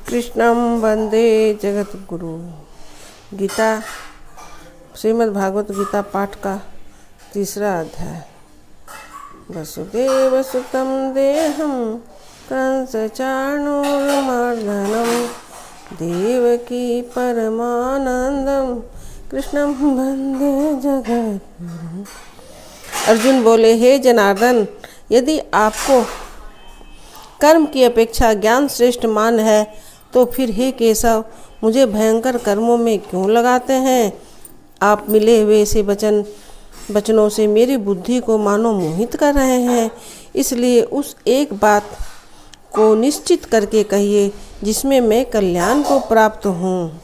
कृष्णं वंदे जगद्गुरु। गीता श्रीमद् भागवत गीता पाठ का तीसरा अध्याय। वसुदेव सुतं देहं कंसचाणूरमर्दनं देवकी परमानंदं कृष्णं वंदे जगद्गुरु। अर्जुन बोले, हे जनार्दन, यदि आपको कर्म की अपेक्षा ज्ञान श्रेष्ठ मान है तो फिर हे केशव, मुझे भयंकर कर्मों में क्यों लगाते हैं? आप मिले हुए से वचनों से मेरी बुद्धि को मानो मोहित कर रहे हैं। इसलिए उस एक बात को निश्चित करके कहिए जिसमें मैं कल्याण को प्राप्त हूँ।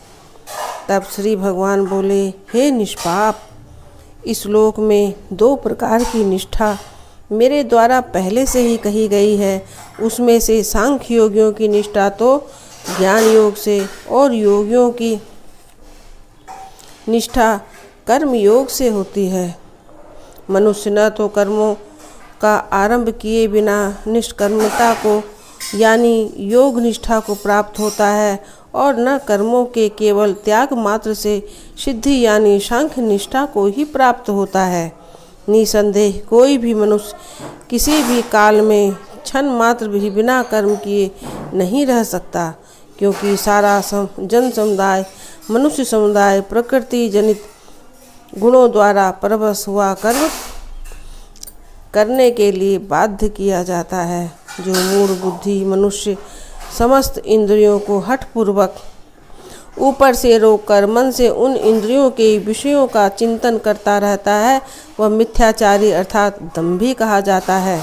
तब श्री भगवान बोले, हे निष्पाप, इस लोक में दो प्रकार की निष्ठा मेरे द्वारा पहले से ही कही गई है। उसमें से सांख्य योगियों की निष्ठा तो ज्ञान योग से और योगियों की निष्ठा कर्म योग से होती है। मनुष्य न तो कर्मों का आरंभ किए बिना निष्कर्मता को यानी योग निष्ठा को प्राप्त होता है और न कर्मों के केवल त्याग मात्र से सिद्धि यानी सांख्य निष्ठा को ही प्राप्त होता है। निसंदेह कोई भी मनुष्य किसी भी काल में क्षण मात्र भी बिना कर्म किए नहीं रह सकता, क्योंकि सारा जन समुदाय मनुष्य समुदाय प्रकृति जनित गुणों द्वारा परवश हुआ कर्म करने के लिए बाध्य किया जाता है। जो मूढ़ बुद्धि मनुष्य समस्त इंद्रियों को हठपूर्वक ऊपर से रोककर मन से उन इंद्रियों के विषयों का चिंतन करता रहता है, वह मिथ्याचारी अर्थात दंभी कहा जाता है।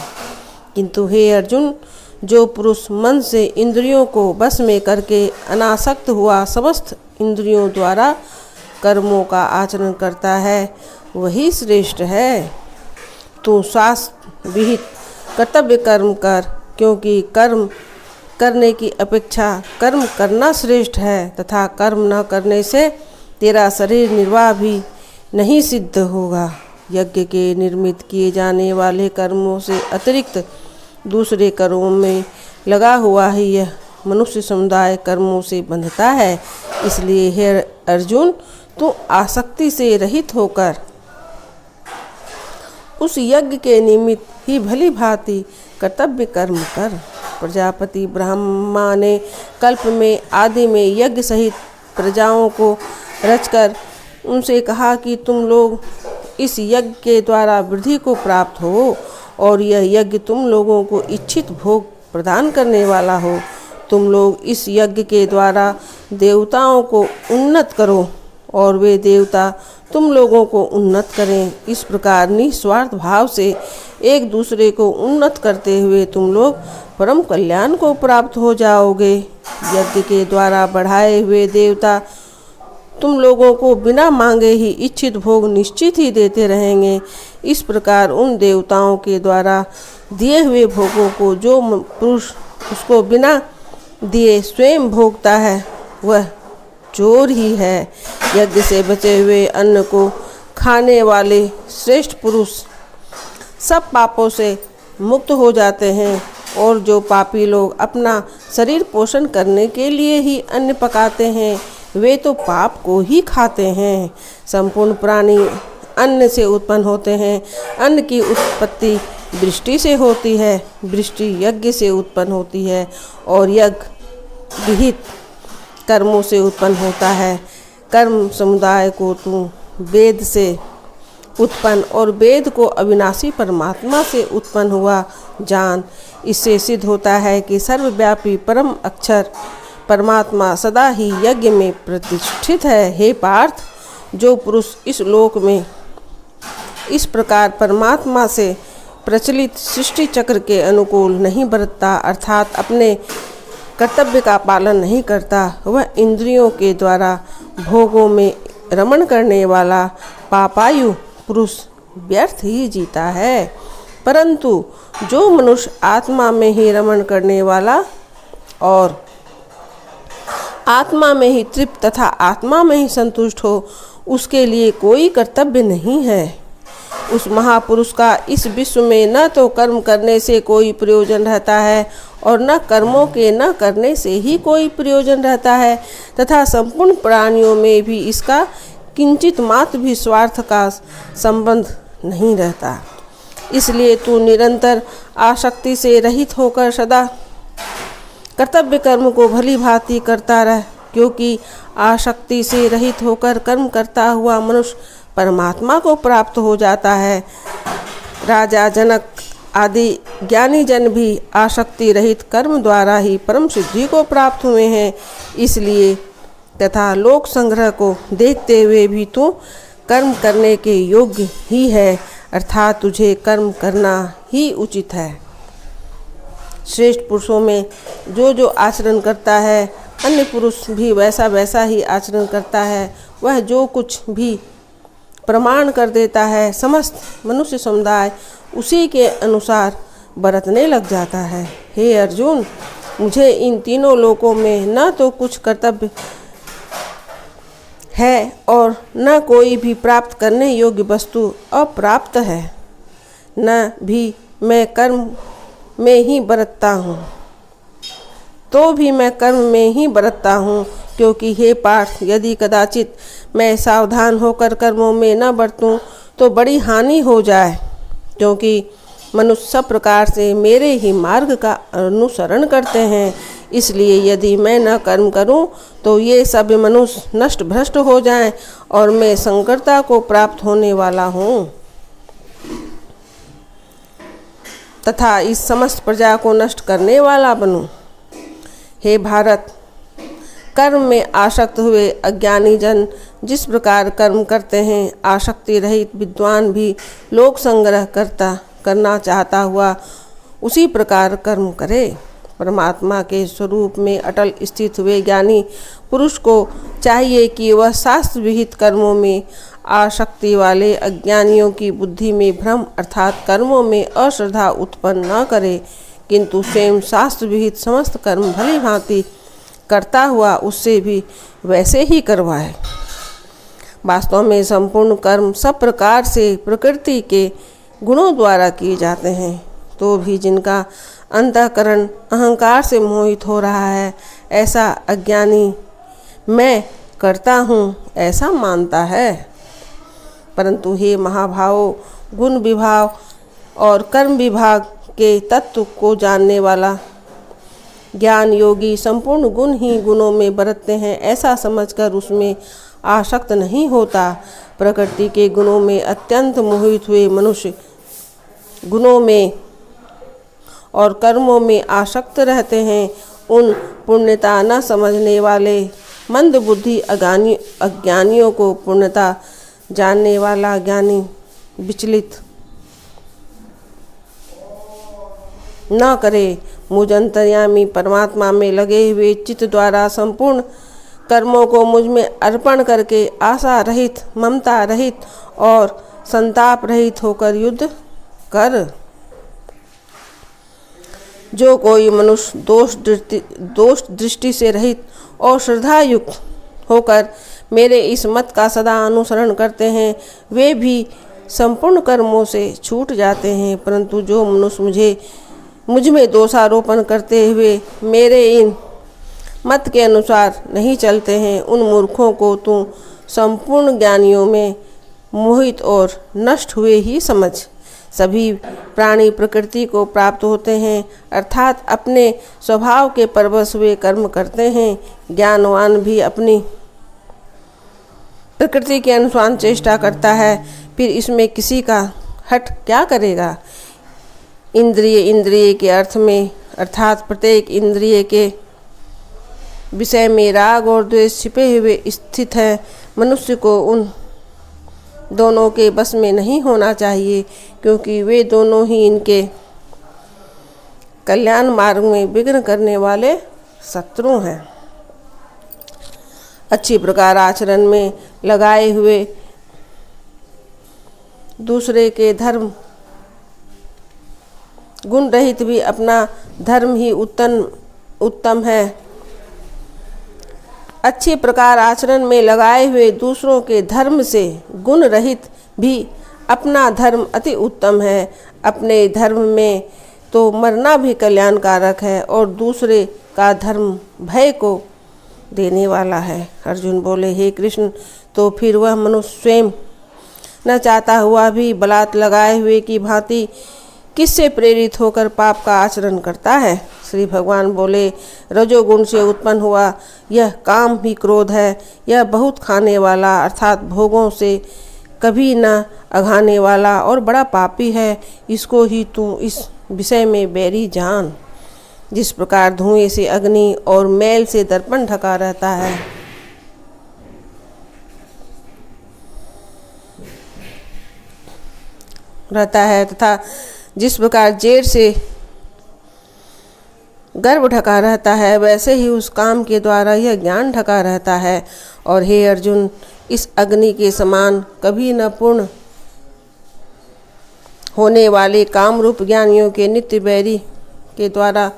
किंतु हे अर्जुन, जो पुरुष मन से इंद्रियों को बस में करके अनासक्त हुआ समस्त इंद्रियों द्वारा कर्मों का आचरण करता है, वही श्रेष्ठ है। तू शास्त्र विहित कर्तव्य कर्म कर, क्योंकि कर्म करने की अपेक्षा कर्म करना श्रेष्ठ है तथा कर्म न करने से तेरा शरीर निर्वाह भी नहीं सिद्ध होगा। यज्ञ के निर्मित किए जाने वाले कर्मों से अतिरिक्त दूसरे कर्मों में लगा हुआ ही यह मनुष्य समुदाय कर्मों से बंधता है। इसलिए हे अर्जुन, तू आसक्ति से रहित होकर उस यज्ञ के निमित्त ही भली भांति कर्तव्य कर्म कर। प्रजापति ब्रह्मा ने कल्प में आदि में यज्ञ सहित प्रजाओं को रचकर उनसे कहा कि तुम लोग इस यज्ञ के द्वारा वृद्धि को प्राप्त हो और यह यज्ञ तुम लोगों को इच्छित भोग प्रदान करने वाला हो। तुम लोग इस यज्ञ के द्वारा देवताओं को उन्नत करो और वे देवता तुम लोगों को उन्नत करें। इस प्रकार निस्वार्थ भाव से एक दूसरे को उन्नत करते हुए तुम लोग परम कल्याण को प्राप्त हो जाओगे। यज्ञ के द्वारा बढ़ाए हुए देवता तुम लोगों को बिना मांगे ही इच्छित भोग निश्चित ही देते रहेंगे। इस प्रकार उन देवताओं के द्वारा दिए हुए भोगों को जो पुरुष उसको बिना दिए स्वयं भोगता है, वह चोर ही है। यज्ञ से बचे हुए अन्न को खाने वाले श्रेष्ठ पुरुष सब पापों से मुक्त हो जाते हैं, और जो पापी लोग अपना शरीर पोषण करने के लिए ही अन्न पकाते हैं, वे तो पाप को ही खाते हैं। संपूर्ण प्राणी अन्न से उत्पन्न होते हैं। अन्न की उत्पत्ति वृष्टि से होती है, वृष्टि यज्ञ से उत्पन्न होती है और यज्ञ विहित कर्मों से उत्पन्न होता है। कर्म समुदाय को तू वेद से उत्पन्न और वेद को अविनाशी परमात्मा से उत्पन्न हुआ जान। इससे सिद्ध होता है कि सर्वव्यापी परम अक्षर परमात्मा सदा ही यज्ञ में प्रतिष्ठित है। हे पार्थ, जो पुरुष इस लोक में इस प्रकार परमात्मा से प्रचलित सृष्टि चक्र के अनुकूल नहीं बरतता अर्थात अपने कर्तव्य का पालन नहीं करता, वह इंद्रियों के द्वारा भोगों में रमण करने वाला पापायु पुरुष व्यर्थ ही जीता है। परंतु जो मनुष्य आत्मा में ही रमण करने वाला और आत्मा में ही तृप्त तथा आत्मा में ही संतुष्ट हो, उसके लिए कोई कर्तव्य नहीं है। उस महापुरुष का इस विश्व में न तो कर्म करने से कोई प्रयोजन रहता है और न कर्मों के न करने से ही कोई प्रयोजन रहता है तथा संपूर्ण प्राणियों में भी इसका किंचित मात्र भी स्वार्थ का संबंध नहीं रहता। इसलिए तू निरंतर आसक्ति से रहित होकर सदा कर्तव्य कर्म को भली भांति करता रह, क्योंकि आसक्ति से रहित होकर कर्म करता हुआ मनुष्य परमात्मा को प्राप्त हो जाता है। राजा जनक आदि ज्ञानी जन भी आसक्ति रहित कर्म द्वारा ही परम सिद्धि को प्राप्त हुए हैं। इसलिए तथा लोक संग्रह को देखते हुए भी तू कर्म करने के योग्य ही है, अर्थात तुझे कर्म करना ही उचित है। श्रेष्ठ पुरुषों में जो जो आचरण करता है, अन्य पुरुष भी वैसा वैसा ही आचरण करता है। वह जो कुछ भी प्रमाण कर देता है, समस्त मनुष्य समुदाय उसी के अनुसार बरतने लग जाता है। हे अर्जुन, मुझे इन तीनों लोकों में न तो कुछ कर्तव्य है और न कोई भी प्राप्त करने योग्य वस्तु अप्राप्त है, न भी मैं कर्म में ही बरतता हूँ, तो भी मैं कर्म में ही बरतता हूँ। क्योंकि हे पार्थ, यदि कदाचित मैं सावधान होकर कर्मों में न बरतूँ तो बड़ी हानि हो जाए, क्योंकि मनुष्य सब प्रकार से मेरे ही मार्ग का अनुसरण करते हैं। इसलिए यदि मैं न कर्म करूं तो ये सब मनुष्य नष्ट भ्रष्ट हो जाएं और मैं संकरता को प्राप्त होने वाला हूँ तथा इस समस्त प्रजा को नष्ट करने वाला बनूं। हे भारत, कर्म में आसक्त हुए अज्ञानी जन जिस प्रकार कर्म करते हैं, आसक्ति रहित विद्वान भी लोक संग्रह करना चाहता हुआ उसी प्रकार कर्म करे। परमात्मा के स्वरूप में अटल स्थित हुए ज्ञानी पुरुष को चाहिए कि वह शास्त्र विहित कर्मों में आसक्ति वाले अज्ञानियों की बुद्धि में भ्रम अर्थात कर्मों में अश्रद्धा उत्पन्न न करे, किंतु स्वयं शास्त्र विहित समस्त कर्म भली भांति करता हुआ उससे भी वैसे ही करवाए। वास्तव में संपूर्ण कर्म सब प्रकार से प्रकृति के गुणों द्वारा किए जाते हैं, तो भी जिनका अंतःकरण अहंकार से मोहित हो रहा है, ऐसा अज्ञानी मैं करता हूँ ऐसा मानता है। परंतु हे महाभावों, गुण विभाग और कर्म विभाग के तत्व को जानने वाला ज्ञान योगी संपूर्ण गुण ही गुणों में बरतते हैं ऐसा समझकर उसमें आसक्त नहीं होता। प्रकृति के गुणों में अत्यंत मोहित हुए मनुष्य गुणों में और कर्मों में आसक्त रहते हैं। उन पुण्यता न समझने वाले मंद बुद्धि अज्ञानियों को पुण्यता जानने वाला ज्ञानी विचलित न करे। मुझ अंतर्यामी परमात्मा में लगे हुए चित्त द्वारा संपूर्ण कर्मों को मुझ में अर्पण करके आशा रहित, ममता रहित और संताप रहित होकर युद्ध कर। जो कोई मनुष्य दोष दृष्टि से रहित और श्रद्धा युक्त होकर मेरे इस मत का सदा अनुसरण करते हैं, वे भी संपूर्ण कर्मों से छूट जाते हैं। परंतु जो मनुष्य मुझ में दोषारोपण करते हुए मेरे इन मत के अनुसार नहीं चलते हैं, उन मूर्खों को तू संपूर्ण ज्ञानियों में मोहित और नष्ट हुए ही समझ। सभी प्राणी प्रकृति को प्राप्त होते हैं, अर्थात अपने स्वभाव के परवश हुए कर्म करते हैं। ज्ञानवान भी अपनी प्रकृति के अनुसार चेष्टा करता है, फिर इसमें किसी का हट क्या करेगा। इंद्रिय के अर्थ में अर्थात प्रत्येक इंद्रिय के विषय में राग और द्वेष छिपे हुए स्थित है। मनुष्य को उन दोनों के बस में नहीं होना चाहिए, क्योंकि वे दोनों ही इनके कल्याण मार्ग में विघ्न करने वाले शत्रु हैं। अच्छी प्रकार आचरण में लगाए हुए दूसरे के धर्म गुण रहित भी अपना धर्म ही उत्तम है। अच्छे प्रकार आचरण में लगाए हुए दूसरों के धर्म से गुण रहित भी अपना धर्म अति उत्तम है। अपने धर्म में तो मरना भी कल्याणकारक है और दूसरे का धर्म भय को देने वाला है। अर्जुन बोले, हे कृष्ण, तो फिर वह मनुष्य स्वयं न चाहता हुआ भी बलात् लगाए हुए की भांति किससे प्रेरित होकर पाप का आचरण करता है? श्री भगवान बोले, रजोगुण से उत्पन्न हुआ यह काम ही क्रोध है। यह बहुत खाने वाला अर्थात भोगों से कभी न अघाने वाला और बड़ा पापी है। इसको ही तू इस विषय में बैरी जान। जिस प्रकार धुएं से अग्नि और मैल से दर्पण ढका रहता है तथा जिस प्रकार जेर से गर्भ ढका रहता है, वैसे ही उस काम के द्वारा यह ज्ञान ढका रहता है। और हे अर्जुन, इस अग्नि के समान कभी न पूर्ण होने वाले काम रूप ज्ञानियों के नित्य बैरी के द्वारा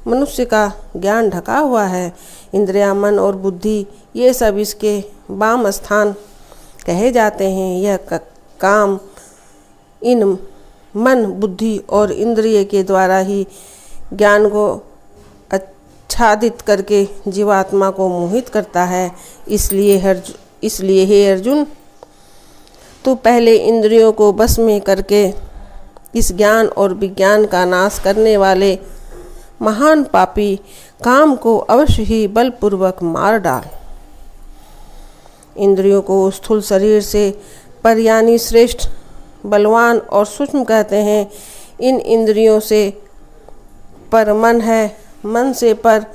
मनुष्य का ज्ञान ढका हुआ है। इंद्रिया, मन और बुद्धि ये सब इसके वाम स्थान कहे जाते हैं। यह काम इन मन, बुद्धि और इंद्रिय के द्वारा ही ज्ञान को आच्छादित करके जीवात्मा को मोहित करता है। इसलिए हे अर्जुन, तू पहले इंद्रियों को बस में करके इस ज्ञान और विज्ञान का नाश करने वाले महान पापी काम को अवश्य ही बलपूर्वक मार डाल। इंद्रियों को स्थूल शरीर से पर यानी श्रेष्ठ, बलवान और सूक्ष्म कहते हैं। इन इंद्रियों से पर मन है, मन से पर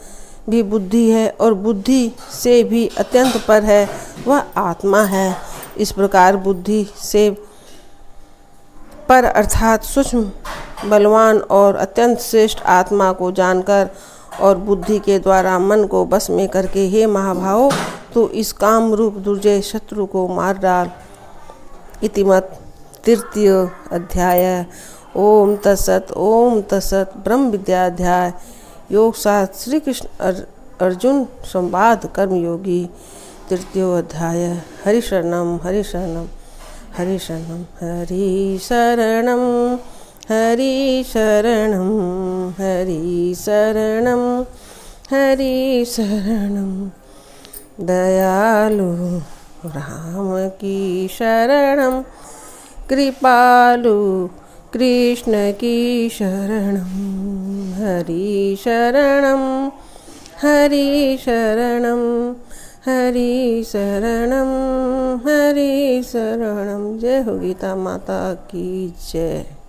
भी बुद्धि है और बुद्धि से भी अत्यंत पर है, वह आत्मा है। इस प्रकार बुद्धि से पर अर्थात सूक्ष्म, बलवान और अत्यंत श्रेष्ठ आत्मा को जानकर और बुद्धि के द्वारा मन को बस में करके, हे महाभाव, तो इस काम रूप दुर्जय शत्रु को मार डाल। इतिमत तृतीय अध्याय। ओम तत्सत। ओम तत्सत। ब्रह्म विद्याध्याय योग शास्त्र श्री कृष्ण अर्जुन संवाद कर्मयोगी तृतीय अध्याय। हरि शरणम हरि शरणम हरि शरणम हरि शरणम हरि शरणम हरि शरणम हरि शरणम। दयालु राम की शरणम, कृपालु कृष्ण की शरणम। हरि शरणम हरि शरणम हरि शरणम हरि शरणम। जय हो गीता माता की जय।